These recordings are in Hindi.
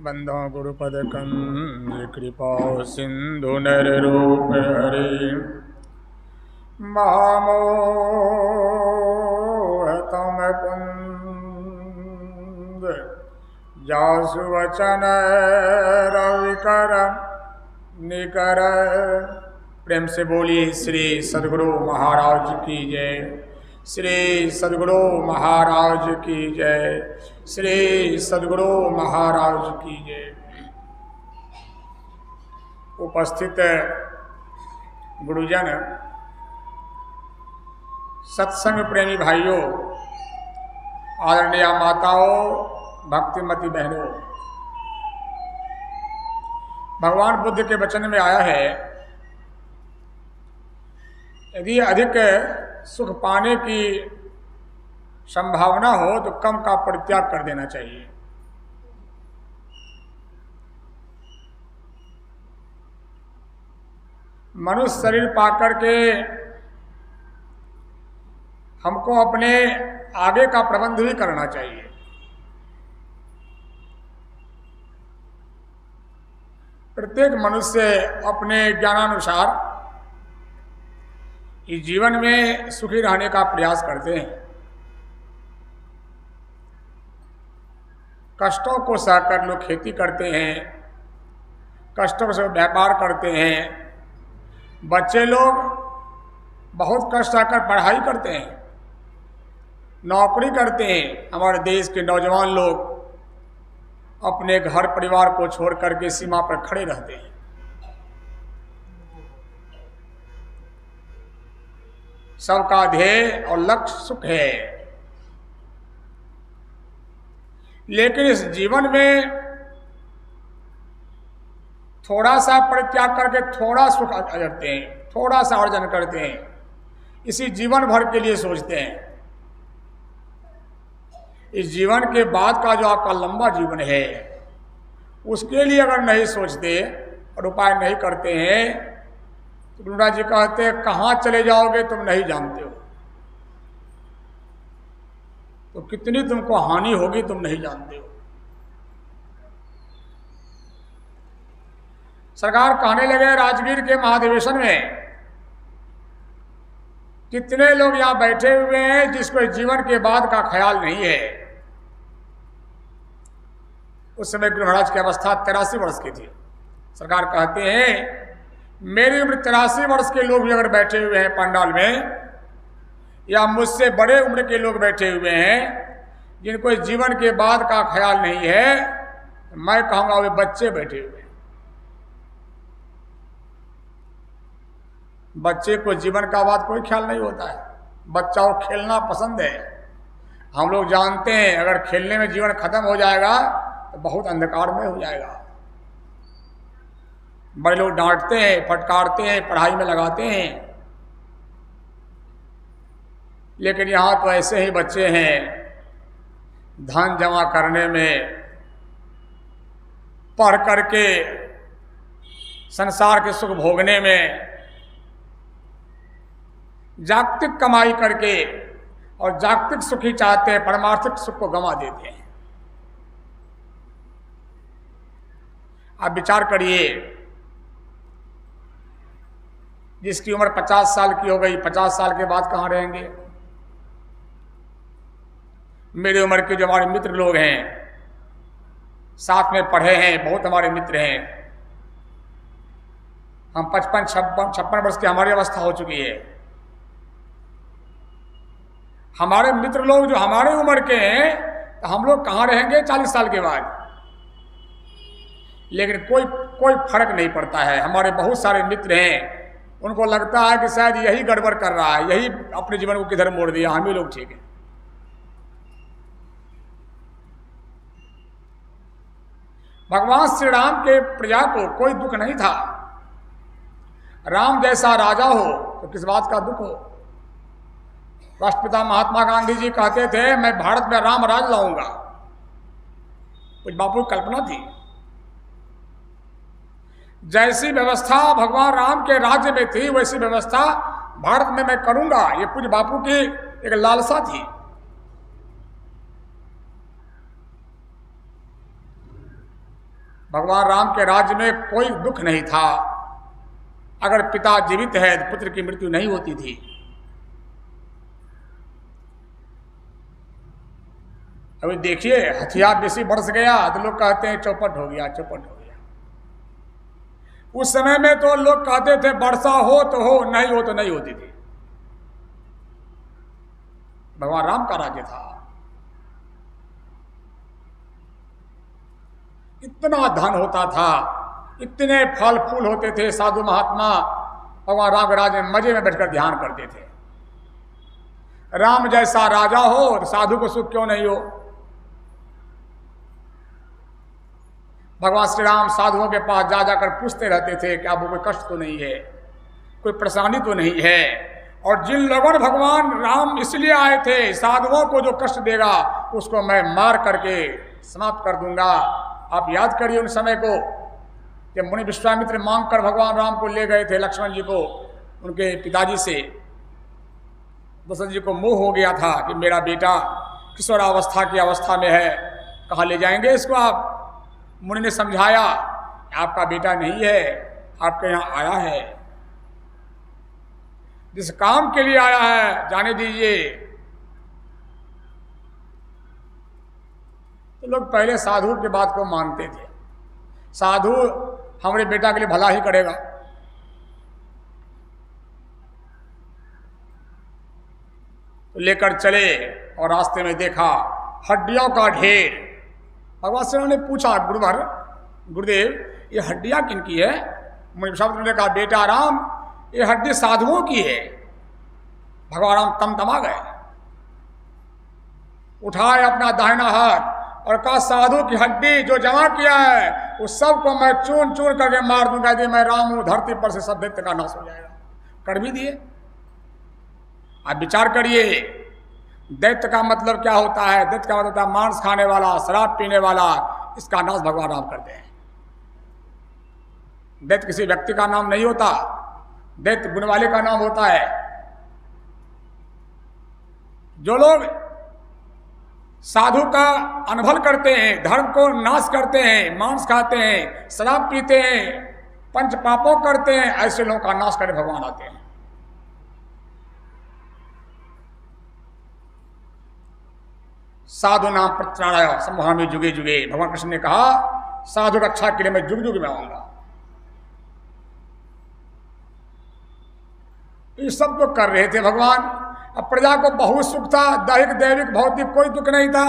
बंधो गुरुपद कंज कृपा सिंधु नर रूप हरि महामोह तम कुंद जासु वचन रविकर निकर। प्रेम से बोलिए श्री सद्गुरु महाराज की जय। श्री सद्गुरु महाराज की जय। श्री सद्गुरु महाराज की जय। उपस्थित गुरुजन, सत्संग प्रेमी भाइयों, आदरणीय माताओं, भक्तिमती बहनों, भगवान बुद्ध के वचन में आया है, यदि अधिक सुख पाने की संभावना हो तो कम का परित्याग कर देना चाहिए। मनुष्य शरीर पाकर के हमको अपने आगे का प्रबंध भी करना चाहिए। प्रत्येक मनुष्य अपने ज्ञानानुसार इस जीवन में सुखी रहने का प्रयास करते हैं। कष्टों को सहकर लोग खेती करते हैं, कष्टों से व्यापार करते हैं। बच्चे लोग बहुत कष्ट सहकर पढ़ाई करते हैं, नौकरी करते हैं। हमारे देश के नौजवान लोग अपने घर परिवार को छोड़ करके सीमा पर खड़े रहते हैं। सबका ध्येय और लक्ष्य सुख है, लेकिन इस जीवन में थोड़ा सा परित्याग करके थोड़ा सुख अर्जते हैं, थोड़ा सा अर्जन करते हैं, इसी जीवन भर के लिए सोचते हैं। इस जीवन के बाद का जो आपका लंबा जीवन है, उसके लिए अगर नहीं सोचते और उपाय नहीं करते हैं तो गुरुनाथ जी कहते हैं कहाँ चले जाओगे तुम नहीं जानते हो, तो कितनी तुमको हानि होगी तुम नहीं जानते हो। सरकार कहने लगे राजगीर के महाधिवेशन में कितने लोग यहाँ बैठे हुए हैं जिसको जीवन के बाद का ख्याल नहीं है। उस समय गुरु महाराज की अवस्था 83 वर्ष की थी। सरकार कहते हैं मेरी उम्र 83 वर्ष के लोग भी अगर बैठे हुए हैं पंडाल में, या मुझसे बड़े उम्र के लोग बैठे हुए हैं जिनको इस जीवन के बाद का ख्याल नहीं है, मैं कहूँगा वे बच्चे बैठे हुए हैं। बच्चे को जीवन का बाद कोई ख्याल नहीं होता है। बच्चा को खेलना पसंद है। हम लोग जानते हैं अगर खेलने में जीवन खत्म हो जाएगा तो बहुत अंधकार में हो जाएगा। बड़े लोग डांटते हैं, फटकारते हैं, पढ़ाई में लगाते हैं, लेकिन यहाँ तो ऐसे ही बच्चे हैं धन जमा करने में, पढ़ करके संसार के सुख भोगने में, जागतिक कमाई करके और जागतिक सुख ही चाहते हैं, परमार्थिक सुख को गंवा देते हैं। आप विचार करिए, जिसकी उम्र 50 साल की हो गई, 50 साल के बाद कहाँ रहेंगे? मेरी उम्र के जो हमारे मित्र लोग हैं, साथ में पढ़े हैं, बहुत हमारे मित्र हैं, हम 55-56 वर्ष की हमारी अवस्था हो चुकी है। हमारे मित्र लोग जो हमारे उम्र के हैं, तो हम लोग कहाँ रहेंगे 40 साल के बाद? लेकिन कोई फर्क नहीं पड़ता है। हमारे बहुत सारे मित्र हैं, उनको लगता है कि शायद यही गड़बड़ कर रहा है, यही अपने जीवन को किधर मोड़ दिया, हम ही लोग ठीक है। भगवान श्री राम के प्रजा को कोई दुख नहीं था। राम जैसा राजा हो तो किस बात का दुख हो। राष्ट्रपिता महात्मा गांधी जी कहते थे मैं भारत में राम राज लाऊंगा। कुछ बापू की कल्पना थी। जैसी व्यवस्था भगवान राम के राज्य में थी वैसी व्यवस्था भारत में मैं करूंगा, ये पूज्य बापू की एक लालसा थी। भगवान राम के राज्य में कोई दुख नहीं था। अगर पिता जीवित है तो पुत्र की मृत्यु नहीं होती थी। अभी देखिए, हथियार बेसी बरस गया तो लोग कहते हैं चौपट हो गया, चौपट हो गया। उस समय में तो लोग कहते थे वर्षा हो तो हो, नहीं हो तो नहीं होती थी। भगवान राम का राज्य था। इतना धन होता था, इतने फल फूल होते थे। साधु महात्मा भगवान राम के राज्य में मजे में बैठकर ध्यान करते थे। राम जैसा राजा हो तो साधु को सुख क्यों नहीं हो। भगवान श्री राम साधुओं के पास जा जाकर पूछते रहते थे कि आपको कोई कष्ट तो नहीं है, कोई परेशानी तो नहीं है। और जिन लोगों ने भगवान राम इसलिए आए थे, साधुओं को जो कष्ट देगा उसको मैं मार करके समाप्त कर दूंगा। आप याद करिए उन समय को जब मुनि विश्वामित्र मांग कर भगवान राम को ले गए थे, लक्ष्मण जी को उनके पिताजी से। दशरथ जी को मोह हो गया था कि मेरा बेटा किशोरावस्था की अवस्था में है, कहाँ ले जाएंगे इसको आप। मुनि ने समझाया आपका बेटा नहीं है, आपके यहाँ आया है, जिस काम के लिए आया है जाने दीजिए। तो लोग पहले साधु की बात को मानते थे, साधु हमारे बेटा के लिए भला ही करेगा। तो लेकर चले और रास्ते में देखा हड्डियों का ढेर। भगवान श्री राम ने पूछा गुरुवर, गुरुदेव ये हड्डियां किनकी है। मुनि विश्वामित्र ने कहा बेटा राम ये हड्डी साधुओं की है। भगवान राम तमतमा गए, उठाए अपना दाहिना हाथ और कहा साधु की हड्डी जो जमा किया है उस सबको मैं चून चून करके मार दूंगा। यदि मैं राम हूं धरती पर से सब दैत्य का नाश हो जाएगा। कर भी दिए। आप विचार करिए दैत्य का मतलब क्या होता है। दैत्य का मतलब होता है मांस खाने वाला, शराब पीने वाला। इसका नाश भगवान राम करते हैं। दैत्य किसी व्यक्ति का नाम नहीं होता, दैत्य गुण वाले का नाम होता है। जो लोग साधु का अनभल करते हैं, धर्म को नाश करते हैं, मांस खाते हैं, शराब पीते हैं, पंच पापों करते हैं, ऐसे लोगों का नाश करने भगवान आते हैं। साधु नाम प्रत्राणाय संभावी जुगे जुगे। भगवान कृष्ण ने कहा साधु रक्षा के लिए मैं जुग जुग में आऊंगा। ये सब तो कर रहे थे भगवान। अब प्रजा को बहुत सुख था, दैहिक दैविक भौतिक कोई दुख नहीं था।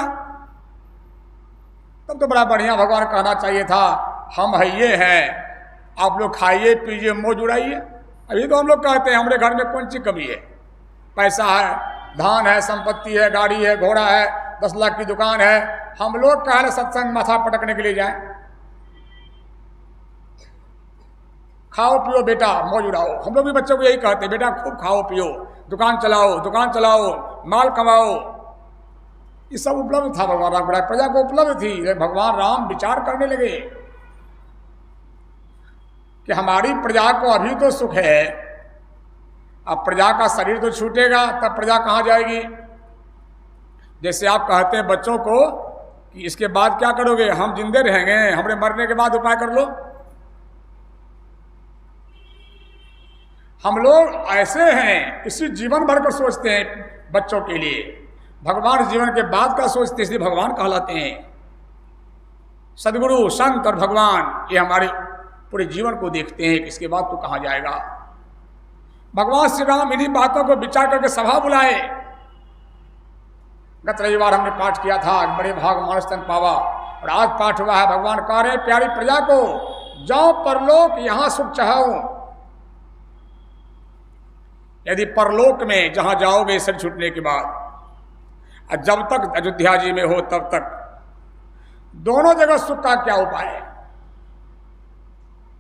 तब तो बड़ा बढ़िया भगवान कहना चाहिए था हम है ये है, आप लोग खाइए पीजिए मौज उड़ाइए। अभी तो हम लोग कहते हैं हमारे घर में कौन सी कमी है। पैसा है, धान है, संपत्ति है, गाड़ी है, घोड़ा है, 10 लाख की दुकान है। हम लोग कहा सत्संग माथा पटकने के लिए जाएं। खाओ पियो बेटा मौज उड़ाओ। हम लोग भी बच्चों को यही कहते हैं बेटा खूब खाओ पियो, दुकान चलाओ, माल कमाओ। ये सब उपलब्ध था भगवान राम। प्रजा को उपलब्ध थी। भगवान राम विचार करने लगे कि हमारी प्रजा को अभी तो सुख है, अब प्रजा का शरीर तो छूटेगा तब प्रजा कहाँ जाएगी। जैसे आप कहते हैं बच्चों को कि इसके बाद क्या करोगे, हम जिंदे रहेंगे, हमारे मरने के बाद उपाय कर लो। हम लोग ऐसे हैं, इसी जीवन भर को सोचते हैं बच्चों के लिए। भगवान जीवन के बाद का सोचते इसलिए भगवान कहलाते हैं। सदगुरु संत और भगवान ये हमारे पूरे जीवन को देखते हैं कि इसके बाद तो कहाँ जाएगा। भगवान श्री राम इन्हीं बातों को विचार करके सभा बुलाए। गत रविवार हमने पाठ किया था बड़े भाग मानस तन पावा, और आज पाठ हुआ है भगवान कह रहे प्यारी प्रजा को जाओ परलोक यहाँ सुख चाहो। यदि परलोक में जहां जाओगे शरीर छूटने के बाद, जब तक अयोध्या जी में हो तब तक दोनों जगह सुख का क्या उपाय है।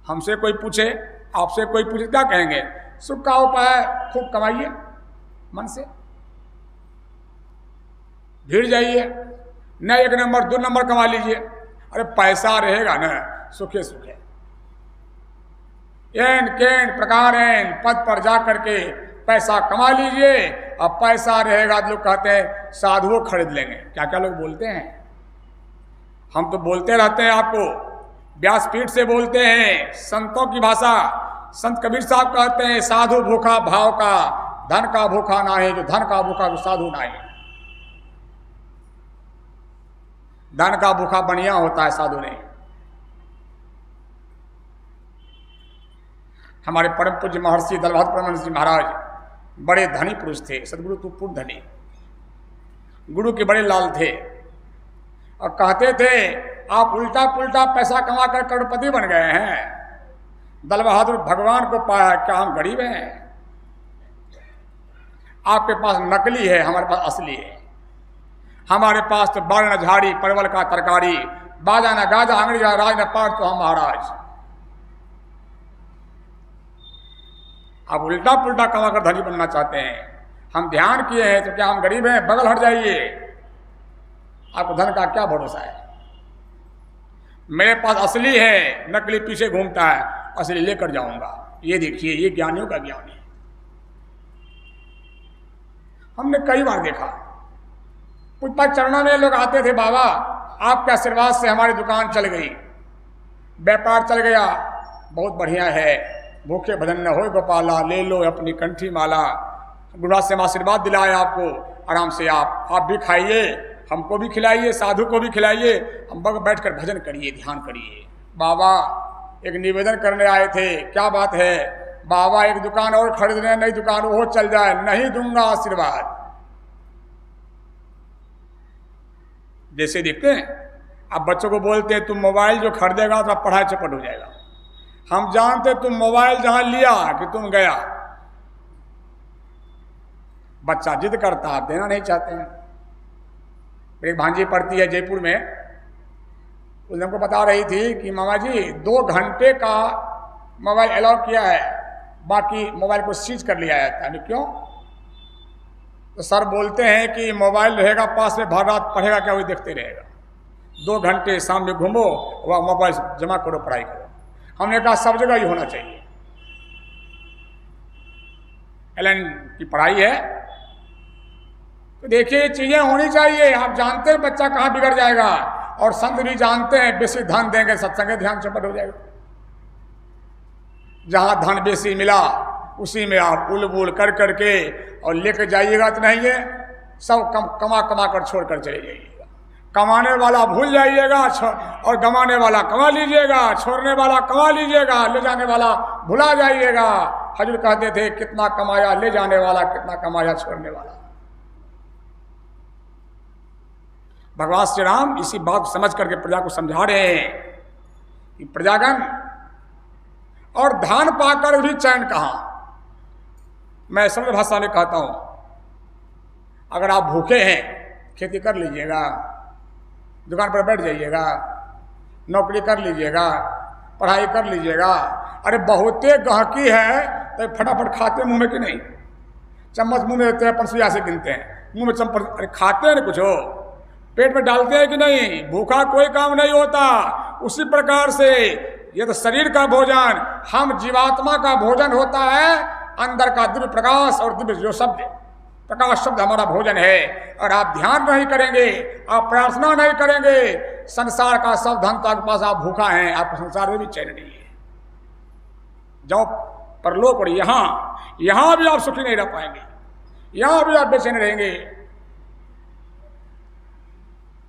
हमसे कोई पूछे, आपसे कोई पूछे, क्या कहेंगे? सुख का उपाय खूब कमाइए, मन से भीड़ जाइए, न 1 नंबर 2 नंबर कमा लीजिए। अरे पैसा रहेगा ना, सुखे सुखे एन केन प्रकार पद पर जा करके पैसा कमा लीजिए। अब पैसा रहेगा तो लोग कहते हैं साधुओं खरीद लेंगे। क्या क्या लोग बोलते हैं। हम तो बोलते रहते हैं आपको व्यासपीठ से बोलते हैं, संतों की भाषा। संत कबीर साहब कहते हैं, साधु भूखा भाव का, धन का भूखा ना है, जो धन का भूखा वो साधु ना है। धन का भूखा बढ़िया होता है, साधु नहीं। हमारे परम पूज्य महर्षि दलभद्र परमहंस जी महाराज बड़े धनी पुरुष थे, सदगुरु तो पूर्ण धनी, गुरु के बड़े लाल थे, और कहते थे आप उल्टा पुल्टा पैसा कमा कर करोड़पति बन गए हैं, दल बहादुर भगवान को पाया, क्या हम गरीब हैं? आपके पास नकली है, हमारे पास असली है। हमारे पास तो बाड़ न झाड़ी परवल का तरकारी, बाजा न गाजा अंग्रेजा राज न पाठ, तो हम महाराज। आप उल्टा पुल्टा कमा कर धनी बनना चाहते हैं, हम ध्यान किए हैं तो क्या हम गरीब हैं? बगल हट जाइए, आपको धन का क्या भरोसा है? मेरे पास असली है, नकली पीछे घूमता है, असली लेकर जाऊंगा। ये देखिए, ये ज्ञानियों का ज्ञान है। हमने कई बार देखा, पूज्य चरणों में लोग आते थे, बाबा आपके आशीर्वाद से हमारी दुकान चल गई, व्यापार चल गया, बहुत बढ़िया है, भूखे भजन न हो गोपाला, ले लो अपनी कंठी माला। गुरुनाथ से हम आशीर्वाद दिलाए आपको, आराम से आप भी खाइए, हमको भी खिलाइए, साधु को भी खिलाइए, हम बैठ कर भजन करिए, ध्यान करिए। बाबा एक निवेदन करने आए थे, क्या बात है? बाबा एक दुकान और खरीद रहे हैं, नई दुकान वो चल जाए, नहीं दूंगा आशीर्वाद। जैसे देखते हैं अब बच्चों को बोलते हैं तुम मोबाइल जो खरीदेगा तो पढ़ाई चौपट हो जाएगा। हम जानते तुम मोबाइल जहां लिया कि तुम गया। बच्चा जिद करता, आप देना नहीं चाहते हैं। एक भांजी पढ़ती है जयपुर में, उस हमको बता रही थी कि मामा जी 2 घंटे का मोबाइल अलाउ किया है, बाकी मोबाइल को सीज कर लिया जाता है। क्यों? तो सर बोलते हैं कि मोबाइल रहेगा पास में, भर रात पढ़ेगा क्या, वही देखते रहेगा। 2 घंटे शाम में घूमो, वह मोबाइल जमा करो, पढ़ाई करो। हमने कहा सब जगह ही होना चाहिए। एलन की पढ़ाई है तो देखिए चीजें होनी चाहिए। आप जानते हैं बच्चा कहाँ बिगड़ जाएगा, और संत भी जानते हैं बेसी धन देंगे सत्संग ध्यान चौपट हो जाएगा। जहां धन बेसी मिला उसी में आप उल बुल कर करके और लेकर जाइएगा तो नहीं है, सब कमा कमा कर छोड़ कर चले जाइएगा। कमाने वाला भूल जाइएगा और गंवाने वाला कमा लीजिएगा, छोड़ने वाला कमा लीजिएगा, ले जाने वाला भुला जाइएगा। हजूर कहते थे कितना कमाया ले जाने वाला, कितना कमाया छोड़ने वाला। भगवान श्री राम इसी बात को समझ करके प्रजा को समझा रहे हैं कि प्रजागण और धान पाकर भी चैन कहाँ। मैं सरल भाषा में कहता हूं, अगर आप भूखे हैं खेती कर लीजिएगा, दुकान पर बैठ जाइएगा, नौकरी कर लीजिएगा, पढ़ाई कर लीजिएगा। अरे बहुते गहकी है तो फटाफट खाते मुंह में कि नहीं, चम्मच मुंह में देते हैं, पंसुया से गिनते हैं, मुंह में चम्मच, अरे खाते हैं ना कुछ हो, पेट में डालते हैं कि नहीं? भूखा कोई काम नहीं होता। उसी प्रकार से ये तो शरीर का भोजन, हम जीवात्मा का भोजन होता है, अंदर का दिव्य प्रकाश और दिव्य जो शब्द प्रकाश शब्द हमारा भोजन है। और आप ध्यान नहीं करेंगे, आप प्रार्थना नहीं करेंगे, संसार का सब धन तो आपके पास, आप भूखा हैं, आपको संसार में भी चैन नहीं है। जाओ परलोक और यहां भी आप सुखी नहीं रह पाएंगे, यहां भी आप बेचैन रहेंगे।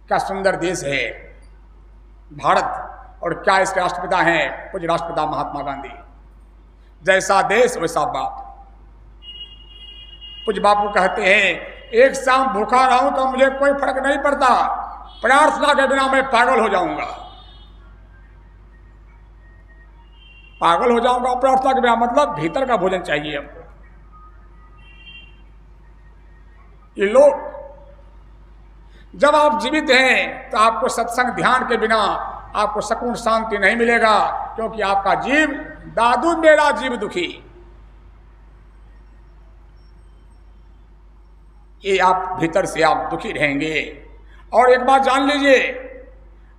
क्या सुंदर देश है भारत, और क्या इसके राष्ट्रपिता हैं पूज्य राष्ट्रपिता महात्मा गांधी। जैसा देश वैसा बाप। पूज्य बापू कहते हैं एक शाम भूखा रहूं तो मुझे कोई फर्क नहीं पड़ता, प्रार्थना के बिना मैं पागल हो जाऊंगा। पागल हो जाऊंगा प्रार्थना के बिना, मतलब भीतर का भोजन चाहिए हमको। ये लोग जब आप जीवित हैं तो आपको सत्संग ध्यान के बिना आपको सकून शांति नहीं मिलेगा, क्योंकि आपका जीव, दादू मेरा जीव दुखी, ये आप भीतर से आप दुखी रहेंगे। और एक बात जान लीजिए,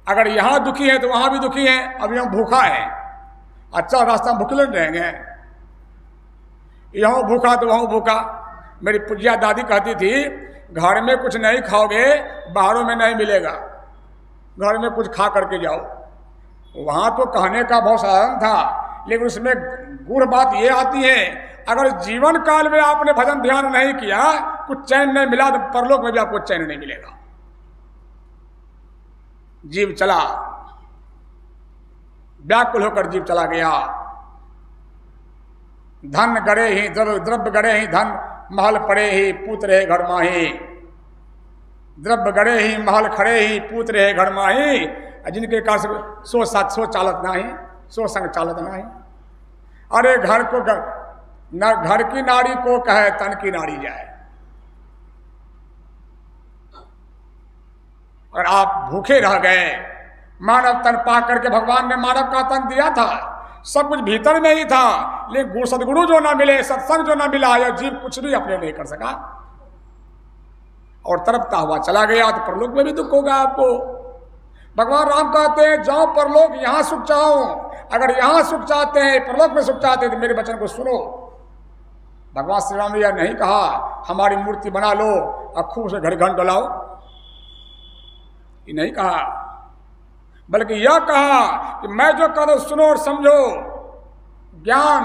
अगर यहां दुखी है तो वहां भी दुखी है। अभी हम भूखा है, अच्छा रास्ता में भूखे रहेंगे, यहां भूखा तो वहां भूखा। मेरी पूज्या दादी कहती थी घर में कुछ नहीं खाओगे बाहरों में नहीं मिलेगा, घर में कुछ खा करके जाओ, वहां तो कहने का बहुत साधन था, लेकिन उसमें गूढ़ बात ये आती है, अगर जीवन काल में आपने भजन ध्यान नहीं किया, कुछ चैन नहीं मिला, तो परलोक में भी आपको चैन नहीं मिलेगा। जीव चला, व्याकुल होकर जीव चला गया। धन गड़े ही द्रव्य गड़े ही धन, महल पड़े ही पूत रहे घर माही। द्रव्य गड़े ही महल खड़े ही, पूत रहे घर माही। जिनके कारण सो चालत नहीं, सो संग चालत नहीं। अरे घर को घर की नारी को कहे तन की नारी जाए। और आप भूखे रह गए, मानव तन पा करके भगवान ने मानव का तन दिया था, सब कुछ भीतर में ही था, लेकिन सदगुरु जो ना मिले, सत्संग जो ना मिला, यह जीव कुछ भी अपने नहीं कर सका और तड़पता हुआ चला गया। तो परलोक में भी दुख होगा आपको। भगवान राम कहते हैं, जाओ परलोक, यहां सुख चाहो। अगर यहां सुख चाहते हैं, परलोक में सुख चाहते हैं, तो मेरे वचन को सुनो। भगवान श्री राम ने यह नहीं कहा हमारी मूर्ति बना लो और खूब से घड़ी घंट डलाओ, ये नहीं कहा, बल्कि यह कहा कि मैं जो कह दो सुनो और समझो। ज्ञान,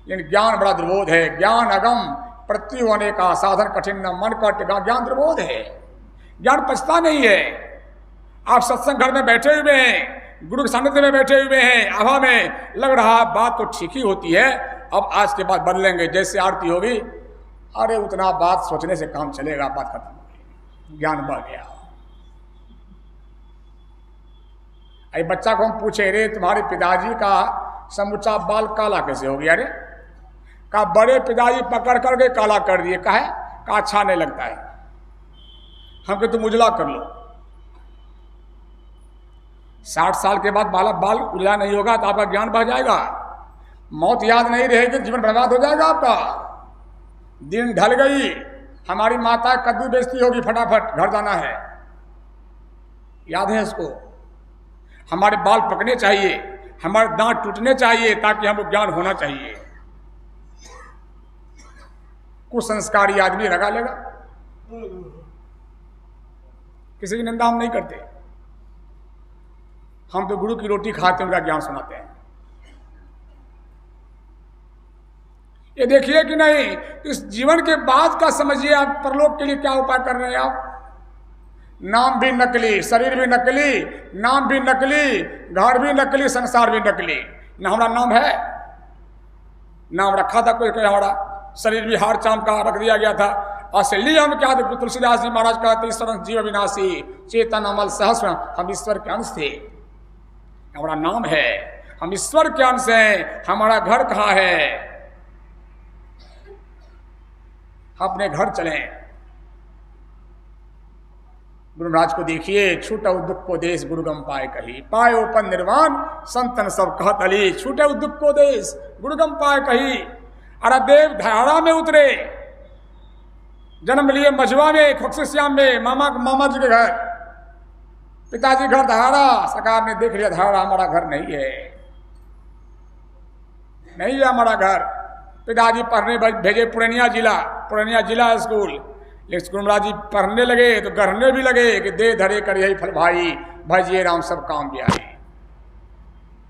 लेकिन ज्ञान बड़ा दुर्बोध है। ज्ञान अगम प्रति होने का साधन कठिन न मन का टिका। ज्ञान दुर्बोध है, ज्ञान पचता नहीं है। आप सत्संग घर में बैठे हुए हैं, गुरु के सानिध्य में बैठे हुए हैं, आभा में लग रहा बात तो ठीक ही होती है, अब आज के बाद बदलेंगे, जैसे आरती होगी, अरे उतना बात सोचने से काम चलेगा, बात खत्म हो गई, ज्ञान बढ़ गया। अरे बच्चा को हम पूछे, रे तुम्हारे पिताजी का समूचा बाल काला कैसे हो गया? रे का बड़े पिताजी पकड़ करके काला कर दिए, का अच्छा नहीं लगता है, हम कि तुम उजला कर लो। 60 साल के बाद बाल उजला नहीं होगा तो आपका ज्ञान बढ़ जाएगा, मौत याद नहीं रहेगी, जीवन बर्बाद हो जाएगा आपका। दिन ढल गई, हमारी माता कद्दू बेचती होगी, फटाफट घर जाना है, याद है इसको। हमारे बाल पकने चाहिए, हमारे दांत टूटने चाहिए, ताकि हमको ज्ञान होना चाहिए। कुछ संस्कारी आदमी लगा लेगा, किसी की निंदा हम नहीं करते, हम तो गुरु की रोटी खाते हैं, उनका ज्ञान सुनाते हैं। ये देखिए कि नहीं, इस जीवन के बाद का समझिए आप, परलोक के लिए क्या उपाय कर रहे हैं आप। नाम भी नकली, शरीर भी नकली, नाम भी नकली, घर भी नकली, संसार भी नकली। ना हमारा नाम है, नाम रखा था कोई, हमारा शरीर भी हार चाम का रख दिया गया था। असली हम क्या थे? तुलसीदास जी महाराज कहते, ईश्वर जीव विनाशी चेतन अमल सहस्र, हम ईश्वर के अंश थे, हमारा नाम है, हम ईश्वर के अंश हैं। हमारा घर कहाँ है? अपने घर चलें। गुरु महाराज को देखिए, छूटा दुख को देश गुरुगम पाए कही, पाए ओपन निर्वाण संतन सब कहत अली। छूटे दुख को देश गुरुगम पाए कही। अरे देव धारा में उतरे, जन्म लिए मझवा में, खुक्सीश्याम में, मामा जी के घर, पिताजी घर धारा। सरकार ने देख लिया धारा हमारा घर नहीं है, नहीं है हमारा घर। पिताजी पढ़ने भेजे पूर्णिया जिला स्कूल, लेकिन गुरु महाराज जी पढ़ने लगे तो गढ़ने भी लगे कि दे धरे कर यही फल भाई, भजिए राम सब काम भी आए।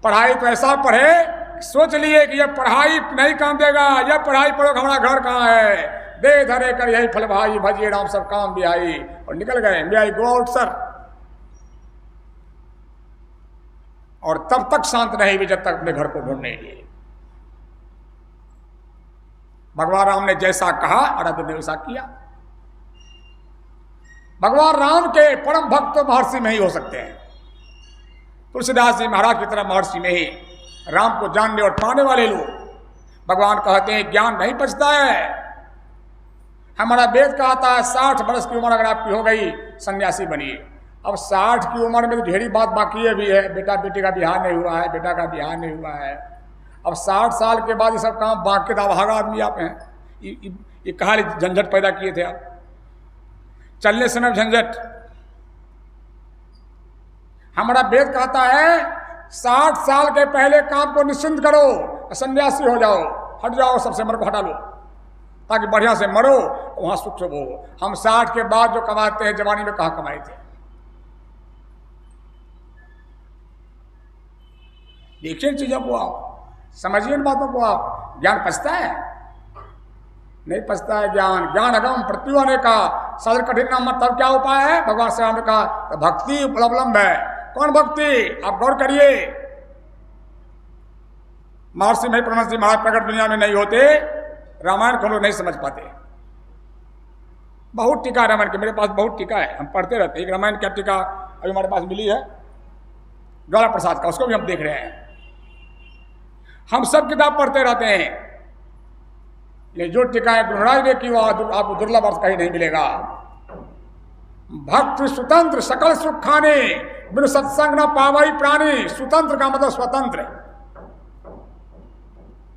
पढ़ाई तो ऐसा पढ़े, सोच लिए कि यह पढ़ाई नहीं काम देगा, यह पढ़ाई पढ़ो हमारा घर कहाँ है, दे धरे कर यही फल भाई, भजिए राम सब काम भी आई, और निकल गए। मे आई गो आउट सर। और तब तक शांत नहीं भी जब तक अपने घर को ढूंढ नहीं लिए। भगवान राम ने जैसा कहा आराध्य ने वैसा किया। भगवान राम के परम भक्त तो महर्षि में ही हो सकते हैं। तुलसीदास जी महाराज की तरह महर्षि में ही राम को जानने और पाने वाले लोग। भगवान कहते हैं ज्ञान नहीं पचता है। हमारा वेद कहता है 60 वर्ष की उम्र अगर आपकी हो गई सन्यासी बनिए। अब 60 की उम्र में तो ढेरी बात बाकी है भी है, बेटा बेटी का बिहार नहीं हुआ है, बेटा का बिहार नहीं हुआ है। अब 60 साल के बाद ये सब काम बाकी था, भागा आदमी आप हैं। ये कहाँ झंझट पैदा किए थे आप, चलने समय झंझट। हमारा वेद कहता है 60 साल के पहले काम को निश्चिंत करो, सन्यासी हो जाओ, हट जाओ, सबसे मर को हटा लो, ताकि बढ़िया से मरो, वहां सुख शुभ हो। हम 60 के बाद जो कमाते हैं जवानी में कहाँ कमाए थे। देखिए इन चीज़ों को, आप समझिए इन बातों को। आप ज्ञान पचता है? नहीं पचता है ज्ञान। ज्ञान अगम पृथ्वी होने का सदर कठिन नाम, मतलब क्या उपाय है? भगवान श्री राम ने कहा तो भक्ति उपलब्ध है। कौन भक्ति? आप गौर करिए। महर्षि परमहंस जी महाराज प्रकट दुनिया में नहीं होते, रामायण को लोग नहीं समझ पाते। बहुत टीका रामायण की, मेरे पास बहुत टीका है, हम पढ़ते रहते हैं। एक रामायण की टीका अभी हमारे पास मिली है ज्वाला प्रसाद का, उसको भी हम देख रहे हैं। हम सब किताब पढ़ते रहते हैं, ये जो टीका है गुरुराज ने की वो आपको दुर्लभ अर्थ कहीं नहीं मिलेगा। भक्त स्वतंत्र सकल सुख खाने, बिन सत्संग न पावई प्राणी। स्वतंत्र का मतलब स्वतंत्र,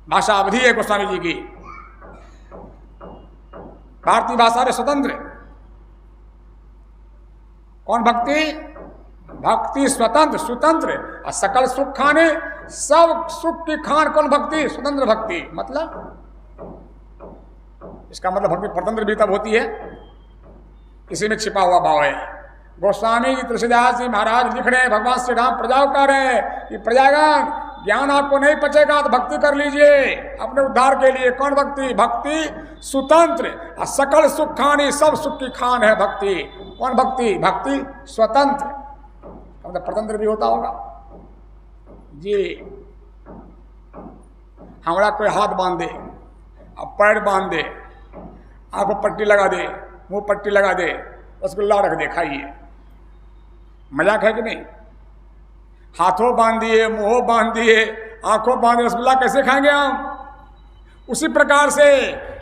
भाषा अवधि है गोस्वामी जी की, भारतीय भाषा में स्वतंत्र। कौन भक्ति? भक्ति स्वतंत्र, स्वतंत्र और सकल सुख खाने, सब सुख की खान। कौन भक्ति? स्वतंत्र भक्ति। मतलब इसका मतलब भक्ति स्वतंत्र भी तब होती है, इसी में छिपा हुआ भाव है। गोस्वामी जी तुलसीदास जी महाराज लिख रहे हैं, भगवान श्री राम प्रजा को कह रहे हैं कि प्रजागण ज्ञान आपको नहीं पचेगा तो भक्ति कर लीजिए अपने उद्धार के लिए। कौन भक्ति? भक्ति स्वतंत्र और सकल सुख खानी, सब सुख की खान है भक्ति। कौन भक्ति? भक्ति स्वतंत्र, मतलब स्वतंत्र भी होता होगा जी। हमारा कोई हाथ बांध दे, अब पैर बांध दे, आंखों पट्टी लगा दे, मुंह पट्टी लगा दे, रसगुल्ला रख दे, खाइए। मजाक है कि नहीं? हाथों बांध दिए, मुंहों बांध दिए, आंखों बांध दिए, रसगुल्ला कैसे खाएंगे हम? उसी प्रकार से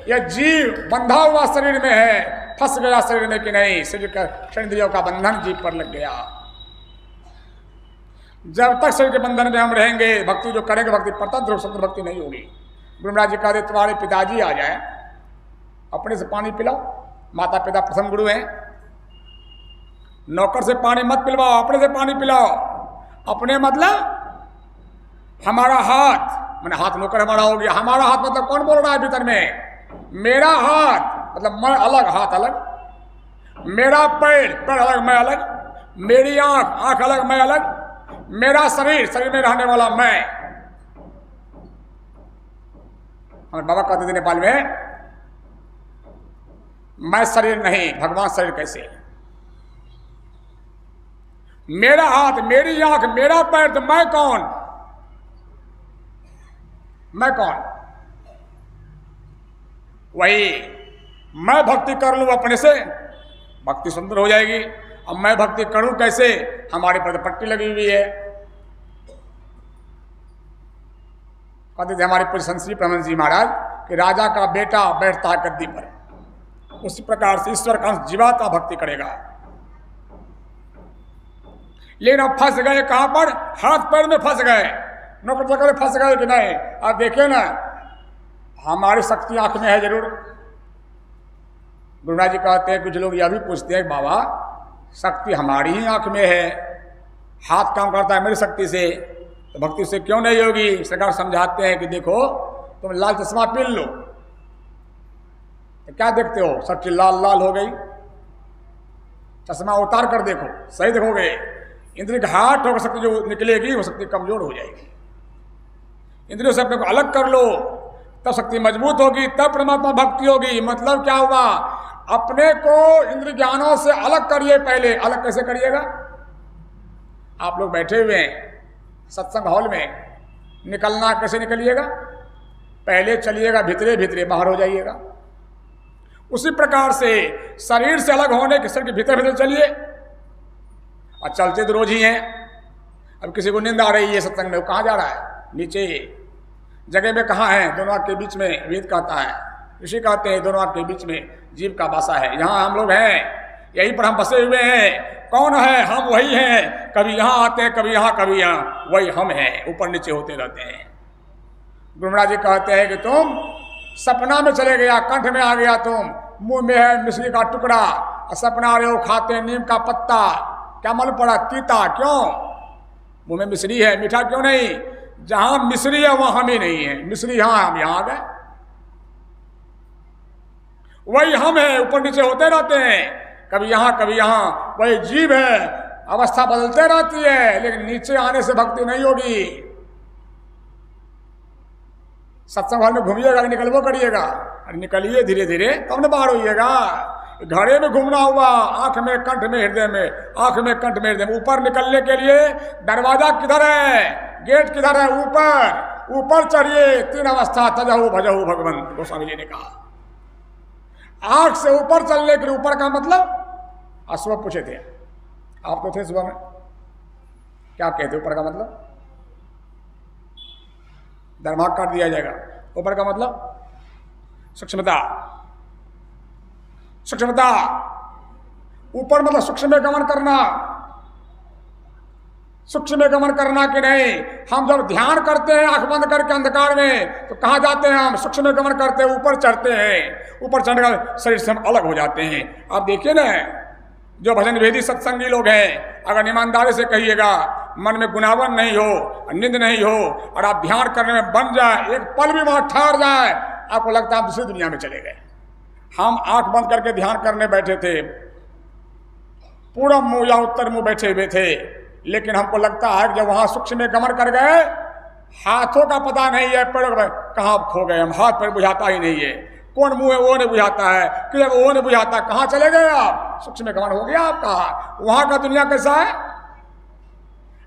यह जीव बंधा हुआ शरीर में है, फंस गया शरीर में कि नहीं, शरीर का इंद्रियों का बंधन जीव पर लग गया। जब तक शरीर के बंधन में हम रहेंगे, भक्ति जो करेंगे भक्ति परतंत्र, स्वतंत्र भक्ति नहीं होगी। गुरु महाराज जी कहते तुम्हारे पिताजी आ जाए, अपने से पानी पिलाओ। माता पिता प्रथम गुरु हैं। नौकर से पानी मत पिलवाओ, अपने से पानी पिलाओ। अपने मतलब हमारा हाथ, मैंने हाथ नौकर हमारा हो गया। हमारा हाथ मतलब कौन बोल रहा है भीतर में? मेरा हाथ मतलब मैं अलग, हाथ अलग। मेरा पैर, पैर अलग, मैं अलग। मेरी आंख, आंख अलग, मैं अलग। मेरा शरीर, शरीर में रहने वाला मैं। हमारे बाबा कहते थे नेपाल में, मैं शरीर नहीं, भगवान शरीर कैसे? मेरा हाथ, मेरी आंख, मेरा पैर, तो मैं कौन? मैं कौन? वही मैं भक्ति कर लूं अपने से, भक्ति सुंदर हो जाएगी। अब मैं भक्ति करूं कैसे? हमारे पर पट्टी लगी हुई है। कहते थे हमारे पूज्य संत श्री परमहंस जी महाराज कि राजा का बेटा बैठता है गद्दी पर, उसी प्रकार से ईश्वर का अंश जीवात्मा भक्ति करेगा। लेकिन अब फंस गए कहां पर? हाथ पैर में फंस गए, नौकर चाकर में फंस गए कि नहीं? अब देखिए ना, हमारी शक्ति आंख में है जरूर। गुरुनाथ जी कहते हैं, कुछ लोग यह भी पूछते हैं बाबा शक्ति हमारी ही आंख में है, हाथ काम करता है मेरी शक्ति से, तो भक्ति से क्यों नहीं होगी? सरकार समझाते हैं कि देखो तुम लाल चश्मा पहन लो तो क्या देखते हो? शक्ति लाल लाल हो गई। चश्मा उतार कर देखो, सही देखोगे, इंद्रिय घाट होकर शक्ति जो निकलेगी वो शक्ति कमजोर हो जाएगी। इंद्रियों से अपने को अलग कर लो, तब शक्ति मजबूत होगी, तब परमात्मा भक्ति होगी। मतलब क्या हुआ? अपने को इंद्रिय ज्ञानों से अलग करिए। पहले अलग कैसे करिएगा? आप लोग बैठे हुए हैं सत्संग हॉल में, निकलना कैसे निकलिएगा? पहले चलिएगा भीतरे भीतरे, बाहर हो जाइएगा। उसी प्रकार से शरीर से अलग होने के, शरीर के भीतर भीतर चलिए। और चलते तो रोज ही हैं। अब किसी को नींद आ रही है सत्संग में, वो कहाँ जा रहा है? नीचे। जगह में कहाँ है? दोनों आँख के बीच में। वेद कहता है, ऋषि कहते हैं दोनों आँख के बीच में जीव का वासा है। यहाँ हम लोग हैं, यहीं पर हम बसे हुए हैं। कौन है? हम वही हैं। कभी यहाँ आते हैं, कभी यहाँ, कभी यहाँ, वही हम हैं। ऊपर नीचे होते रहते हैं। गुरु महाराज जी कहते हैं कि तुम सपना में चले गया, कंठ में आ गया, तुम मुंह में है मिश्री का टुकड़ा और सपना रहे हो खाते नीम का पत्ता। क्या मालूम पड़ा? तीता। क्यों? मुंह में मिश्री है, मीठा क्यों नहीं? जहां मिश्री है वहां हम ही नहीं है। मिश्री यहां, हम यहां आ गए। वही हम है, ऊपर नीचे होते रहते हैं, कभी यहां कभी यहां। वही जीव है, अवस्था बदलते रहती है, लेकिन नीचे आने से भक्ति नहीं होगी। सत्संग हॉल में घूमिएगा, निकलबो करिएगा, निकलिए धीरे धीरे, तब न बाहर होइएगा। घरे में घूमना हुआ, आंख में, कंठ में, हृदय में, आंख में, कंठ में, हृदय में। ऊपर निकलने के लिए दरवाजा किधर है, गेट किधर है? ऊपर। ऊपर चढ़िए, 3 अवस्था, तजहु भजहु भगवन, गोस्वामी जी ने कहा। आंख से ऊपर चलने के लिए, ऊपर का मतलब आज सुबह पूछे थे आप, तो थे सुबह में, क्या कहते ऊपर का मतलब? दरमाग काट दिया जाएगा। ऊपर का मतलब सूक्ष्मता। सूक्ष्मता, ऊपर मतलब सूक्ष्म में गमन करना। सूक्ष्म में गमन करना कि नहीं? हम जब ध्यान करते हैं आंख बंद करके अंधकार में, तो कहाँ जाते हैं हम? सूक्ष्म में गमन करते हैं, ऊपर चढ़ते हैं। ऊपर चढ़ने का शरीर से हम अलग हो जाते हैं। आप देखिए ना, जो भजन वेदी सत्संगी लोग हैं, अगर ईमानदारी से कहिएगा, मन में गुनावन नहीं हो, निंद नहीं हो, और आप ध्यान करने में बन जाए, एक पल भी वहां ठहर जाए, आपको लगता है आप दूसरी दुनिया में चले गए। हम आंख बंद करके ध्यान करने बैठे थे, पूरब मुंह या उत्तर मुंह बैठे हुए थे, लेकिन हमको लगता है कि जब वहां सूक्ष्म में गमन कर गए, हाथों का पता नहीं है, पैरों का कहाँ खो गए हम, हाथ पैर बुझाता ही नहीं है, कौन मुंह है वो नहीं बुझाता है, कि वो नहीं बुझाता, कहाँ चले गए आप? सूक्ष्म में गमन हो गया आपका। वहां का दुनिया कैसा है?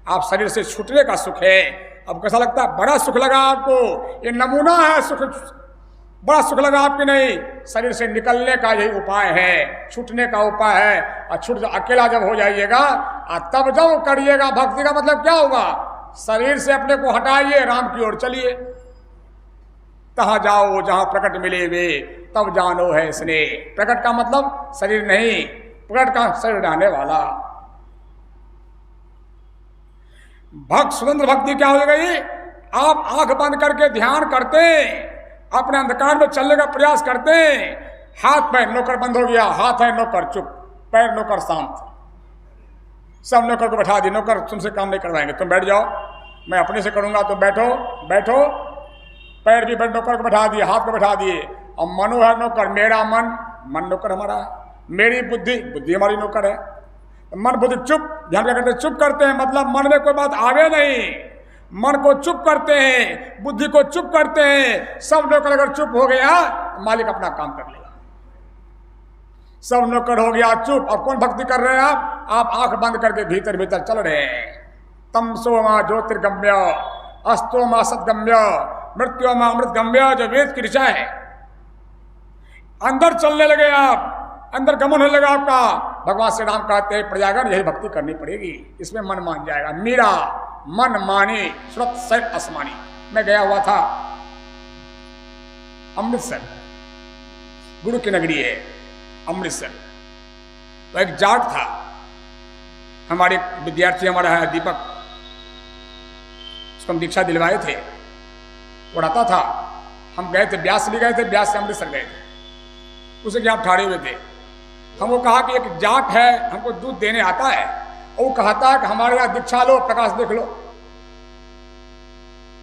आप शरीर से छूटने का सुख है। अब कैसा लगता है? बड़ा सुख लगा आपको? ये नमूना है सुख, बड़ा सुख लगा आपकी? नहीं, शरीर से निकलने का यही उपाय है, छूटने का उपाय है। और छूट अकेला जब हो जाइएगा, तब जब करिएगा भक्ति का मतलब क्या होगा? शरीर से अपने को हटाइए, राम की ओर चलिए। तहाँ जाओ जहां प्रकट मिले वे, तब जानो है स्नेह। प्रकट का मतलब शरीर नहीं, प्रकट का शरीर रहने वाला। भक्त स्वतंत्र भक्ति क्या हो गई? आप आंख बंद करके ध्यान करते, अपने अंधकार में चलने का प्रयास करते, हाथ पैर, नौकर बंद हो गया, हाथ है नौकर चुप, पैर नौकर शांत, सब नौकर को बैठा दी, नौकर तुमसे काम नहीं करवाएंगे, तुम बैठ जाओ, मैं अपने से करूंगा, तुम बैठो बैठो। पैर भी नौकर को बैठा दिए, हाथ को बैठा दिए, और मनो है नौकर, मेरा मन, मन नौकर हमारा है, मेरी बुद्धि, बुद्धि हमारी नौकर है। मन बुद्धि चुप, ध्यान क्या करते? चुप करते हैं, मतलब मन में कोई बात आवे नहीं, मन को चुप करते हैं, बुद्धि को चुप करते हैं। सब नौकर अगर चुप हो गया, मालिक अपना काम कर लेगा। सब नौकर हो गया चुप, और कौन भक्ति कर रहे हैं आप आंख बंद करके भीतर भीतर चल रहे हैं। तमसो मां ज्योतिर्गम्य, अस्तो मां सदगम्य, मृत्यु मां अमृतगम्य, जो वेद की ऋचा है। अंदर चलने लगे आप, अंदर गमन होने लगा आपका। भगवान श्री राम कहते हैं प्रजागण यही भक्ति करनी पड़ेगी, इसमें मन मान जाएगा। मीरा मन माने श्रुत सैर आसमानी। मैं गया हुआ था अमृतसर, गुरु की नगरी है अमृतसर। तो एक जाट था, हमारे विद्यार्थी हमारा है दीपक, उसको हम दीक्षा दिलवाए थे, वो रहता था। हम गए थे ब्यास भी गए थे, ब्यास से अमृतसर गए थे, उसे क्या ठाड़े हुए थे। हमको कहा कि एक जाट है, हमको दूध देने आता है, और वो कहता है कि हमारे यहाँ दीक्षा लो, प्रकाश देख लो,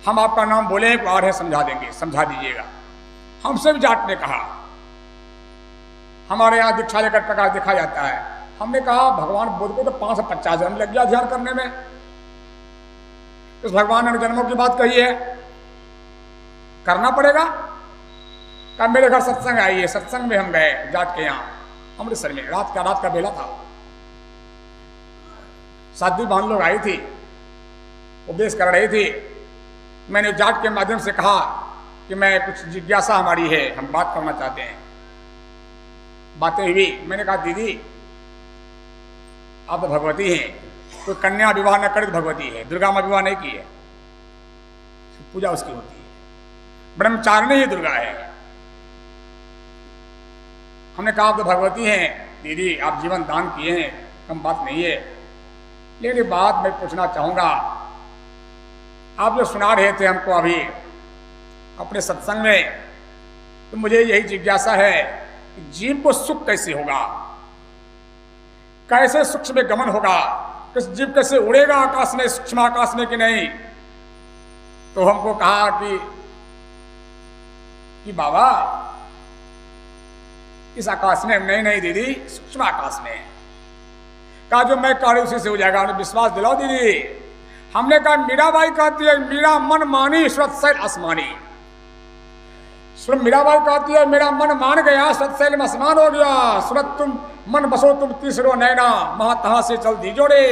हम आपका नाम बोले आ रहे समझा देंगे, समझा दीजिएगा। हमसे भी जाट ने कहा हमारे यहाँ दीक्षा लेकर प्रकाश देखा जाता है। हमने कहा भगवान बुद्ध को तो 550 जन्म लग गया ध्यान करने में, इस भगवान ने जन्मों की बात कही है, करना पड़ेगा। कब मेरे घर सत्संग आई है, सत्संग में हम गए जाट के यहाँ अमृतसर में, रात का बेला था, साधु बहन लोग आई थी, उपदेश कर रही थी। मैंने जाट के माध्यम से कहा कि मैं कुछ जिज्ञासा हमारी है, हम बात करना चाहते हैं। बातें हुई, मैंने कहा दीदी आप तो भगवती हैं, कोई कन्या विवाह न करे तो भगवती है, दुर्गा माँ विवाह नहीं की है, पूजा उसकी होती है, ब्रह्मचारिणी ही दुर्गा है। हमने कहा आप तो भगवती हैं दीदी, आप जीवन दान किए हैं, कम बात नहीं है। लेकिन बात मैं पूछना चाहूँगा, आप जो सुना रहे थे हमको अभी अपने सत्संग में, तो मुझे यही जिज्ञासा है कि जीव को सुख कैसे होगा, कैसे सूक्ष्म में गमन होगा, किस जीव कैसे उड़ेगा आकाश में, सूक्ष्म आकाश में कि नहीं। तो हमको कहा कि बाबा इस आकाश में, नहीं दीदी सूक्ष्म आकाश में। कहा जो मैं कह रही उसी से हो जाएगा, उन्हें विश्वास दिलाओ दीदी। हमने कहा मीराबाई कहती है मीरा मन मानी श्रुत सैर आसमानी, सुन मीराबाई कहती है मेरा मन मान गया, सतशैल में स्नान हो गया, सुरत तुम मन बसो तुम तीसरो नैना, महा से चल दी जोड़े।